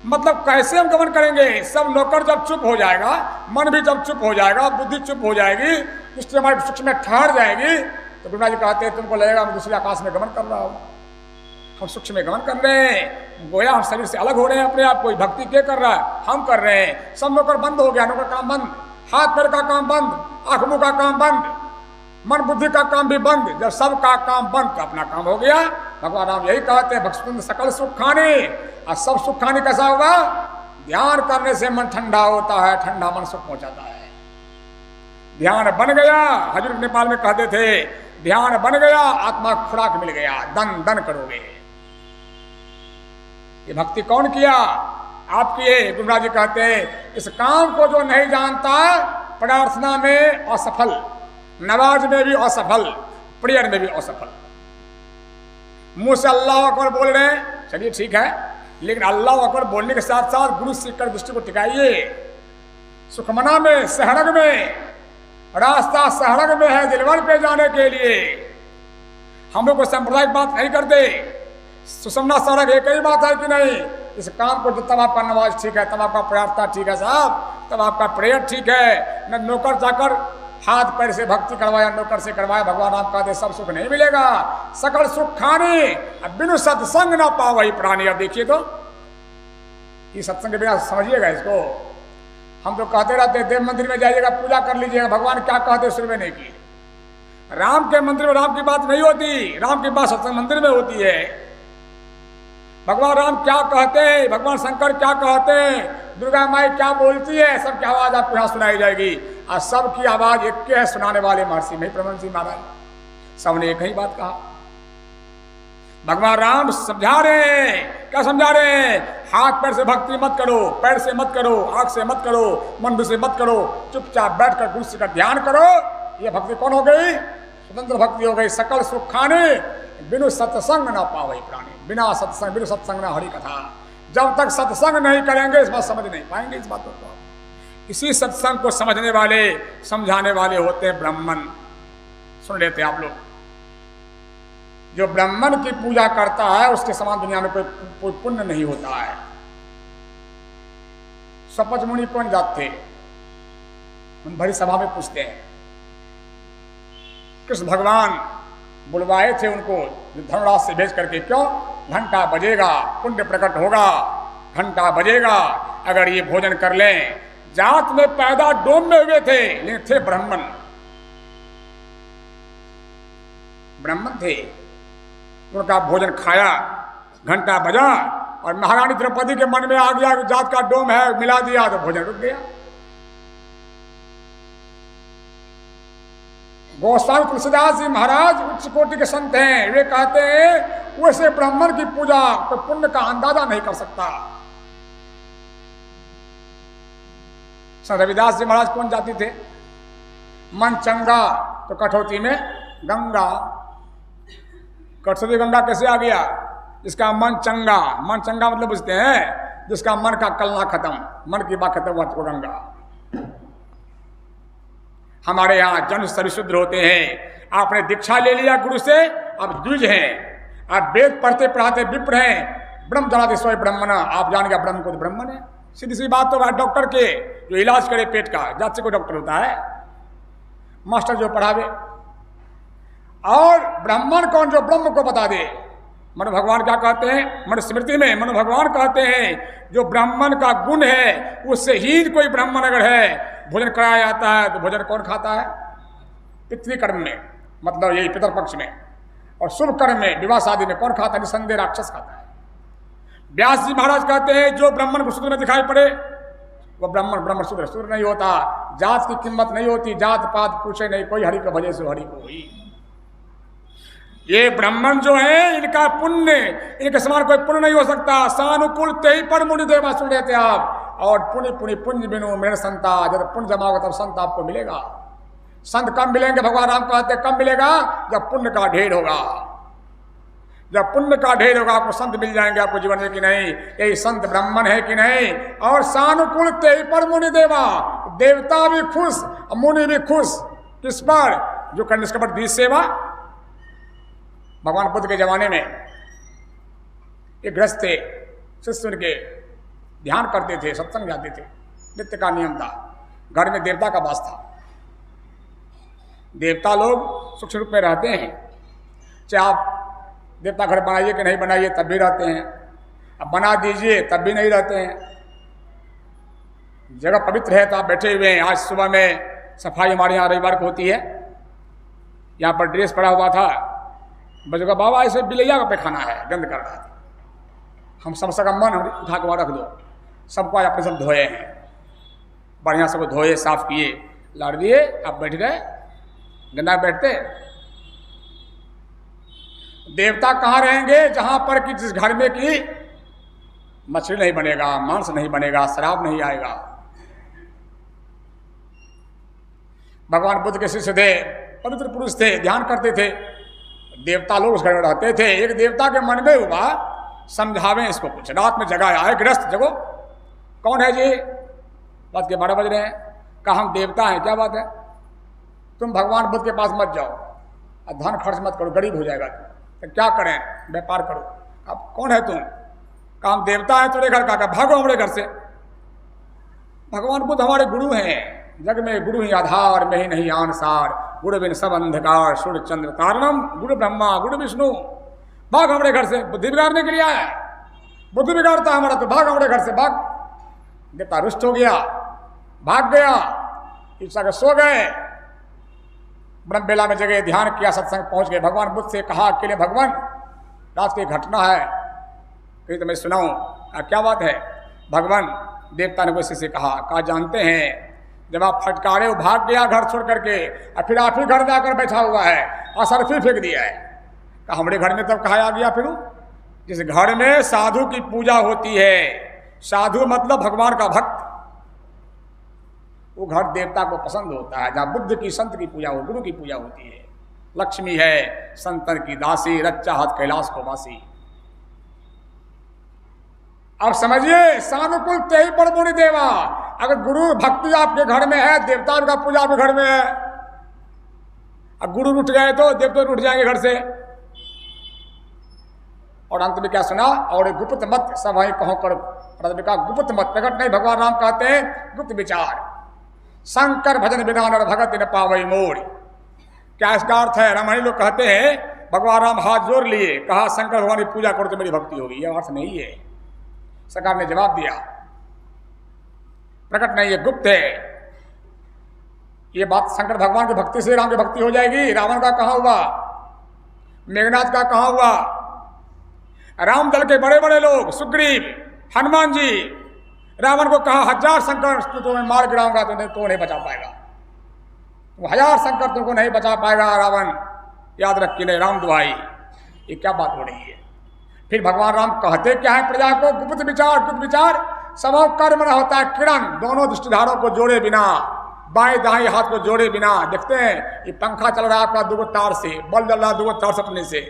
मतलब कैसे हम गमन करेंगे? सब नौकर जब चुप हो जाएगा, मन भी जब चुप हो जाएगा, बुद्धि चुप हो जाएगी, दृष्टि हमारी सूक्ष्म में ठहर जाएगी, तो गुरुनाथ जी कहते हैं तुमको लगेगा मैं दूसरे आकाश में गमन कर रहा हूँ, हम सूक्ष्म में गमन कर रहे हैं, गोया हम शरीर से अलग हो रहे हैं अपने आप। कोई भक्ति क्या कर रहा है? हम कर रहे हैं। सब नौकर बंद हो गया, नौकर काम बंद, हाथ पैर का काम बंद, आंख मुंह का काम बंद, मन बुद्धि का काम भी बंद। जब सबका काम बंद तो अपना काम हो गया। भगवान राम यही कहते हैं भक्तुंद सकल सुख खाने। और सब सुख खाने कैसा होगा? ध्यान करने से मन ठंडा होता है, ठंडा मन सुख पहुंचाता है। ध्यान बन गया, हजूर नेपाल में कहते थे ध्यान बन गया, आत्मा खुराक मिल गया, दन दन करोगे। ये भक्ति कौन किया? आप किए। गुरुराज जी कहते हैं इस काम को जो नहीं जानता प्रार्थना में असफल, नमाज में भी असफल, प्रेयर में भी असफल। मुंह से अल्लाह अकबर बोल रहे हैं, चलिए ठीक है, लेकिन अल्लाह अकबर बोलने के साथ साथ गुरु सीखकर दृष्टि को टिकाइए। सुखमना में, सहरग में, रास्ता सहरग में है दिलवर पे जाने के लिए। हम लोग को सांप्रदायिक बात नहीं करते। सुषमना सहरग एक ही बात है कि नहीं? इस काम को तब आपका नमाज ठीक है, तब आपका प्रार्थना ठीक है साहब, तब आपका प्रेयर ठीक है। न नौकर जाकर हाथ पैर से भक्ति करवाया, नौकर से करवाया। भगवान राम कहते सब सुख नहीं मिलेगा। सकल सुख खाने बिनु सत्संग ना पावई प्राणी। अब देखिए तो ये सत्संग के बिना समझिएगा इसको। हम तो कहते रहते देव मंदिर में जाइएगा, पूजा कर लीजिएगा, भगवान क्या कहते सुनवे नहीं की। राम के मंदिर में राम की बात नहीं होती, राम की बात सत्संग मंदिर में होती है। भगवान राम क्या कहते हैं, भगवान शंकर क्या कहते हैं, दुर्गा माई क्या बोलती है, सबकी आवाज आपको यहाँ सुनाई जाएगी। और सबकी आवाज एक है, सुनाने वाले महर्षि में प्रमन सिंह महाराज। सबने एक ही बात कहा। भगवान राम समझा रहे हैं, क्या समझा रहे हैं? हाथ पैर से भक्ति मत करो, पैर से मत करो, आंख से मत करो, मन से मत करो, चुपचाप बैठकर गुरु जी का ध्यान करो। ये भक्ति कौन हो गई? स्वतंत्र भक्ति हो गई। सकल सुख खाने बिनु सत्संग ना पावे प्राणी। बिना सत्संग, बिनु सत्संग ना हरि कथा। जब तक सत्संग नहीं करेंगे इस बात समझ नहीं पाएंगे इस बातों को। इसी सत्संग को समझने वाले, समझाने वाले होते हैं ब्राह्मण। सुन लेते आप लोग, जो ब्राह्मण की पूजा करता है उसके समान दुनिया में कोई पुण्य नहीं होता है। सपच मुनि कौन जात थे? उन भरी सभा में पूछते हैं। कृष्ण भगवान बुलवाए थे उनको धनराज से भेज करके। क्यों? घंटा बजेगा, पुण्य प्रकट होगा, घंटा बजेगा, अगर ये भोजन कर लें। जात में पैदा डोम में हुए थे, लेकिन थे ब्राह्मण, ब्राह्मण थे। उनका भोजन खाया, घंटा बजा, और महारानी द्रौपदी के मन में आ गया जात का डोम है, मिला दिया तो भोजन रुक गया। गोस्वामी तुलसीदास जी महाराज उच्च कोटि के संत हैं। वे कहते हैं वैसे ब्राह्मण की पूजा तो पुण्य का अंदाजा नहीं कर सकता। संत रविदास जी महाराज कौन जाति थे? मन चंगा तो कठौती में गंगा। कठौती गंगा कैसे आ गया? जिसका मन चंगा, मन चंगा मतलब बुझते हैं जिसका मन का कलना खत्म, मन की बात खत्म हुआ तो गंगा। हमारे यहाँ जन सभी शुद्ध होते हैं। आपने दीक्षा ले लिया गुरु से, अब द्विज हैं, आप वेद पढ़ते पढ़ाते विप्र हैं। ब्रह्म जनाते सोए ब्रह्मण, आप जान गया ब्रह्म को तो ब्रह्मण है। सीधी सी बात। तो डॉक्टर के जो इलाज करे पेट का, जात से कोई डॉक्टर होता है? मास्टर जो पढ़ावे। और ब्राह्मण कौन? जो ब्रह्म को बता दे। मनु भगवान क्या कहते हैं? मनुस्मृति में मनु भगवान कहते हैं जो ब्राह्मण का गुण है उससे ही कोई ब्राह्मण अगर है भोजन कराया जाता है तो भोजन कौन खाता है? पितृकर्म में, मतलब यही पितरपक्ष में। और शुभ कर्म में, विवाह शादी में कौन खाता है? निसंदेह राक्षस खाता है। व्यास जी महाराज कहते हैं जो ब्राह्मण को शूद्र में दिखाई पड़े वो ब्राह्मण शूद्र शूद्र नहीं होता। जात की कीमत नहीं होती, जात पात पूछे नहीं कोई, हरि को भजे सो हरि को हुई। ये ब्राह्मण जो है इनका पुण्य, इनके समान कोई पुण्य नहीं हो सकता। सानुकूल ते ही पर मुनि देवा। सुन लेते आप। और पुण्य पुण्य पुंज बिनु मेरे संता, जब पुण्य जमाओगे तब संत आपको मिलेगा। संत कब मिलेंगे? भगवान राम कहते कब मिलेगा? जब पुण्य का ढेर होगा। जब पुण्य का ढेर होगा आपको संत मिल जाएंगे आपको जीवन में कि नहीं यही संत ब्राह्मण है कि नहीं। और सानुकूल ते ही पर मुनि देवा। देवता भी खुश, मुनि भी खुश। किस पर? जो कर निष्कपट द्विज सेवा। भगवान बुद्ध के जमाने में एक गृहस्थ थे, शिष्य उनके ध्यान करते थे, सत्संग जाते थे, नित्य का नियम था। घर में देवता का वास था। देवता लोग सूक्ष्म रूप में रहते हैं, चाहे आप देवता घर बनाइए कि नहीं बनाइए तब भी रहते हैं, अब बना दीजिए तब भी नहीं रहते हैं। जगह पवित्र है तो आप बैठे हुए हैं। आज सुबह में सफाई हमारे यहाँ रविवार को होती है, यहाँ पर ड्रेस पड़ा हुआ था, बच्चों का बाबा ऐसे बिलैया का पैखाना है, गंद कर रहा था। हम सब सकम्मन हम उठा के वहाँ रख दो, सबको आज अपने सब धोए हैं, बढ़िया सबको धोए साफ किए, लाड़ दिए, आप बैठ गए, गंदा बैठते। देवता कहाँ रहेंगे? जहां पर कि जिस घर में कि मछली नहीं बनेगा, मांस नहीं बनेगा, शराब नहीं आएगा। भगवान बुद्ध के शिष्य थे, पवित्र पुरुष थे, ध्यान करते थे, देवता लोग उस घर में रहते थे। एक देवता के मन में हुआ समझावें इसको कुछ, रात में जगाया, आए गृहस्थ जगो, कौन है जी? रात के 12 बज रहे हैं। कहा हम देवता हैं। क्या बात है? तुम भगवान बुद्ध के पास मत जाओ और धन खर्च मत करो, गरीब हो जाएगा तो क्या करें? व्यापार करो। अब कौन है तुम? कहा हम देवता हैं तेरे घर का। भागो हमारे घर से। भगवान बुद्ध हमारे गुरु हैं, जग में गुरु ही आधार, में ही नहीं आनसार, गुरु बिन सब अंधकार, सूर्य चंद्र तारणम, गुरु ब्रह्मा गुरु विष्णु। भाग हमारे घर से, बुद्धि बिगाड़ने के लिए आया है, बुद्धि बिगाड़ता है हमारा, तो भाग हमारे घर से, भाग। देवता रुष्ट हो गया, भाग गया, ईसा के सो गए। ब्रह्म बेला में जगह ध्यान किया, सत्संग पहुंच गए। भगवान बुद्ध से कहा अकेले, भगवान रात की घटना है, कहीं तो मैं सुनाऊं। क्या बात है? भगवान देवता ने वैसे से कहा जानते हैं जब आप फटकारे वो भाग गया घर छोड़ करके, और फिर आप ही घर जाकर बैठा हुआ है और सरफी फेंक दिया है। कहा हमारे घर में तब कहा आ गया? फिर जिस घर में साधु की पूजा होती है, साधु मतलब भगवान का भक्त, वो घर देवता को पसंद होता है। जहाँ बुद्ध की संत की पूजा हो, गुरु की पूजा होती है। लक्ष्मी है संतन की दासी, रच्चा हाथ कैलाश को वासी। अब समझिए, सानुकूल ते ही परमोनि देवा। अगर गुरु भक्ति आपके घर में है, देवता का पूजा आपके घर में है, अब गुरु उठ गए तो देवता उठ जाएंगे घर से। और अंत में क्या सुना? और गुप्त मत सब वही कहो कर, गुप्त मत प्रकट नहीं। भगवान राम कहते हैं गुप्त विचार, शंकर भजन बिना नर भगत न पावई मोर। क्या इसका अर्थ है? रामायणी लोग कहते हैं भगवान राम हाथ जोड़ लिए, कहा शंकर भगवान की पूजा करो तो मेरी भक्ति होगी। यह अर्थ नहीं है। सरकार ने जवाब दिया प्रकट नहीं है, गुप्त है। ये बात शंकर भगवान की भक्ति से राम की भक्ति हो जाएगी। रावण का कहा हुआ, मेघनाथ का कहा हुआ, राम दल के बड़े बड़े लोग, सुग्रीव, हनुमान जी, रावण को कहा 1000 शंकर तुम्हें मार गिराऊंगा तो नहीं बचा पाएगा, वो 1000 शंकर तुमको नहीं बचा पाएगा रावण, याद रख के नहीं राम दुहाई। ये क्या बात हो रही है? फिर भगवान राम कहते क्या है प्रजा को? गुप्त विचार, गुप्त विचार स्वभाव कर्म न होता है किरण, दोनों दृष्टिधारों को जोड़े बिना, बाएं दाएं हाथ को जोड़े बिना। देखते हैं ये पंखा चल रहा है आपका 2 तार से, बल्ब जल रहा है 2 तार सपने से,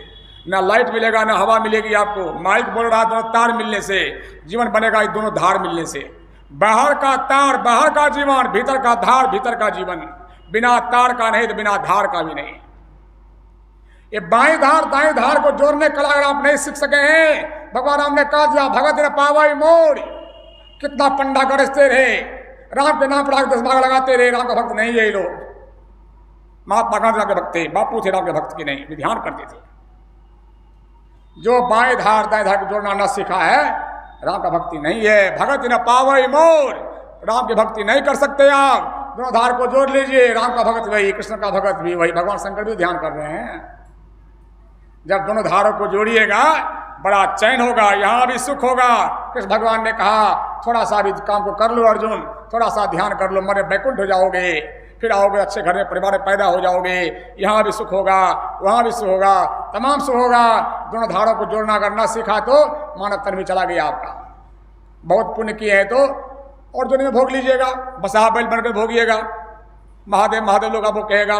ना लाइट मिलेगा ना हवा मिलेगी आपको, माइक बोल रहा है दोनों तार मिलने से जीवन बनेगा, ये दोनों धार मिलने से। बाहर का तार बाहर का जीवन, भीतर का धार भीतर का जीवन, बिना तार का नहीं तो बिना धार का भी नहीं। ये बाएं धार दाएं धार को जोड़ने कला अगर आप नहीं सीख सके हैं, भगवान राम ने कहा दिया भगत ने पावाई मोड़। कितना पंडा गरजते रहे, राम के नाम पर 10 भाग लगाते रहे, राम का भक्त नहीं है ये लोग। महात्मा गांधी राम के भक्त थे, बापू थे राम के भक्त की नहीं, ध्यान करते थे। जो बाएं धार दाएं धार को जोड़ना न सीखा है, राम का भक्ति नहीं है। भगत न पावई मोर, राम की भक्ति नहीं कर सकते आप। दोनों धार को जोड़ लीजिए, राम का भगत वही, कृष्ण का भगत भी वही, भगवान शंकर भी ध्यान कर रहे हैं। जब दोनों धारों को जोड़िएगा बड़ा चैन होगा, यहाँ भी सुख होगा। कृष्ण भगवान ने कहा थोड़ा सा भी काम को कर लो अर्जुन, थोड़ा सा ध्यान कर लो, मरे बैकुंठ हो जाओगे, फिर आओगे अच्छे घर में परिवार में पैदा हो जाओगे, यहाँ भी सुख होगा वहाँ भी सुख होगा, तमाम सुख होगा। दोनों धारों को जोड़ना अगर ना सीखा तो मानव तन भी चला गया आपका। बहुत पुण्य किए हैं तो और जो नहीं भोग लीजिएगा, बसा बैल बनकर भोगिएगा, महादेव महादेव लोग आपको कहेगा,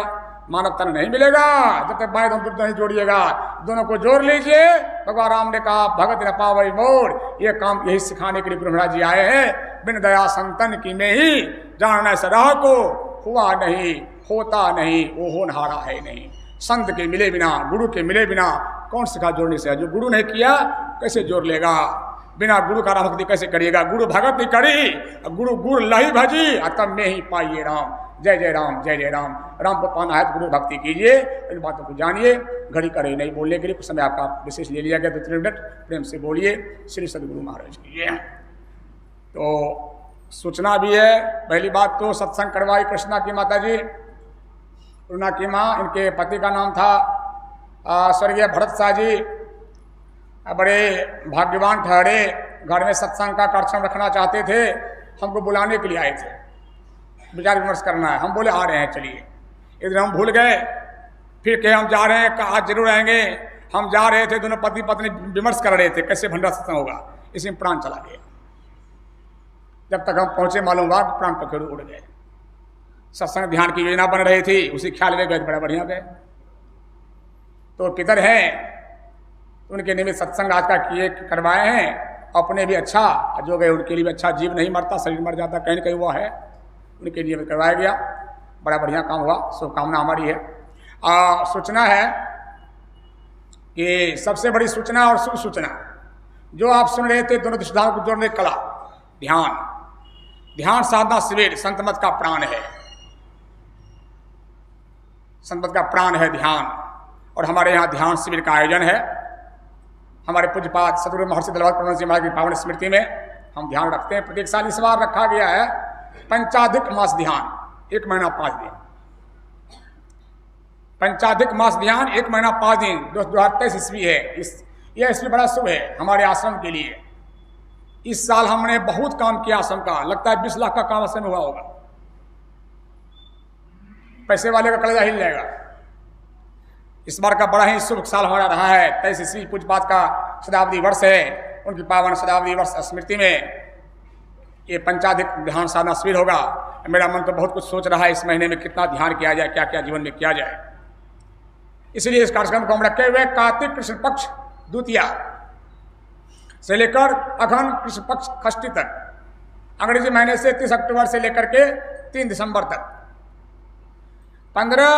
मानव तन नहीं मिलेगा जब तक बाएं दोनों नहीं जोड़िएगा। दोनों को जोड़ लीजिए। भगवान राम ने कहा भगत न पावई मोड़, ये काम यही सिखाने के लिए ब्रह्मराज जी आए हैं। बिन दया संतन की में ही जानना सराह को, हुआ नहीं होता नहीं वो होनहारा है नहीं। संत के मिले बिना, गुरु के मिले बिना कौन सिखा जोड़ने से? जो गुरु ने किया कैसे जोड़ लेगा? बिना गुरु का राम भक्ति कैसे करिएगा? गुरु भगत करी, गुरु गुरु लही भजी, तब में ही पाइए राम। जय जय राम, जय जय राम। राम को पाना है तो गुरु भक्ति कीजिए, इन बातों को जानिए। घड़ी करे नहीं बोलने के लिए, कुछ समय आपका विशेष ले लिया गया, 2-3 मिनट प्रेम से बोलिए। श्री सदगुरु महाराज की जय। तो सूचना भी है। पहली बात तो सत्संग करवाई कृष्णा की माता जी, कृष्णा की माँ, इनके पति का नाम था स्वर्गीय भरत शाह जी। बड़े भाग्यवान ठहरे, घर में सत्संग का कार्यक्रम रखना चाहते थे, हमको बुलाने के लिए आए थे, विचार विमर्श करना है। हम बोले आ रहे हैं चलिए। एक दिन हम भूल गए, फिर कहे हम जा रहे हैं, आज जरूर आएंगे। हम जा रहे थे, दोनों पति पत्नी विमर्श कर रहे थे कैसे भंडारा सत्संग होगा। इसी में प्राण चला गया। जब तक हम पहुंचे मालूम हुआ प्राण पखेरु उड़ गए। सत्संग ध्यान की योजना बन रही थी, उसी ख्याल में गए, बड़ा बढ़िया गए। तो पितर हैं, उनके निमित्त सत्संग आज का किए करवाए हैं। अपने भी अच्छा, जो गए उनके लिए भी अच्छा। जीव नहीं मरता, शरीर मर जाता, कहीं न कहीं हुआ है, उनके लिए भी करवाया गया। बड़ा बढ़िया काम हुआ, शुभकामना हमारी है। सूचना है कि सबसे बड़ी सूचना और शुभ सूचना जो आप सुन रहे थे, दोनों दिशाओं को जोड़ने कला ध्यान, ध्यान साधना शिविर संत मत का प्राण है। संत मत का प्राण है ध्यान, और हमारे यहाँ ध्यान शिविर का आयोजन है। हमारे पूज्यपाद सतगुरु महर्षि दलवार प्रभु जी महाराज की पावन स्मृति में हम ध्यान रखते हैं। प्रत्येक साल इस बार रखा गया है पंचाधिक मास ध्यान, 1 महीना 5 दिन। पंचाधिक मास ध्यान 1 महीना 5 दिन, 2023 ईस्वी है। यह ईस्वी बड़ा शुभ है हमारे आश्रम के लिए। इस साल हमने बहुत काम किया आश्रम का, लगता है 20 लाख का काम आश्रम में हुआ होगा। पैसे वाले का कलेजा हिल जाएगा। इस बार का बड़ा ही शुभ साल हमारा रहा है। 23 ईस्वी पूज्यपाद का शताब्दी वर्ष है। उनकी पावन शताब्दी वर्ष स्मृति में ये पंचाधिक ध्यान साधना शिविर होगा। मेरा मन तो बहुत कुछ सोच रहा है, इस महीने में कितना ध्यान किया जाए, क्या क्या जीवन में किया जाए। इसलिए इस कार्यक्रम को हम रखे हुए कार्तिक कृष्ण पक्ष द्वितीया से लेकर अघन कृष्ण पक्ष षष्ठी तक, अंग्रेजी महीने से 30 अक्टूबर से लेकर के 3 दिसंबर तक 15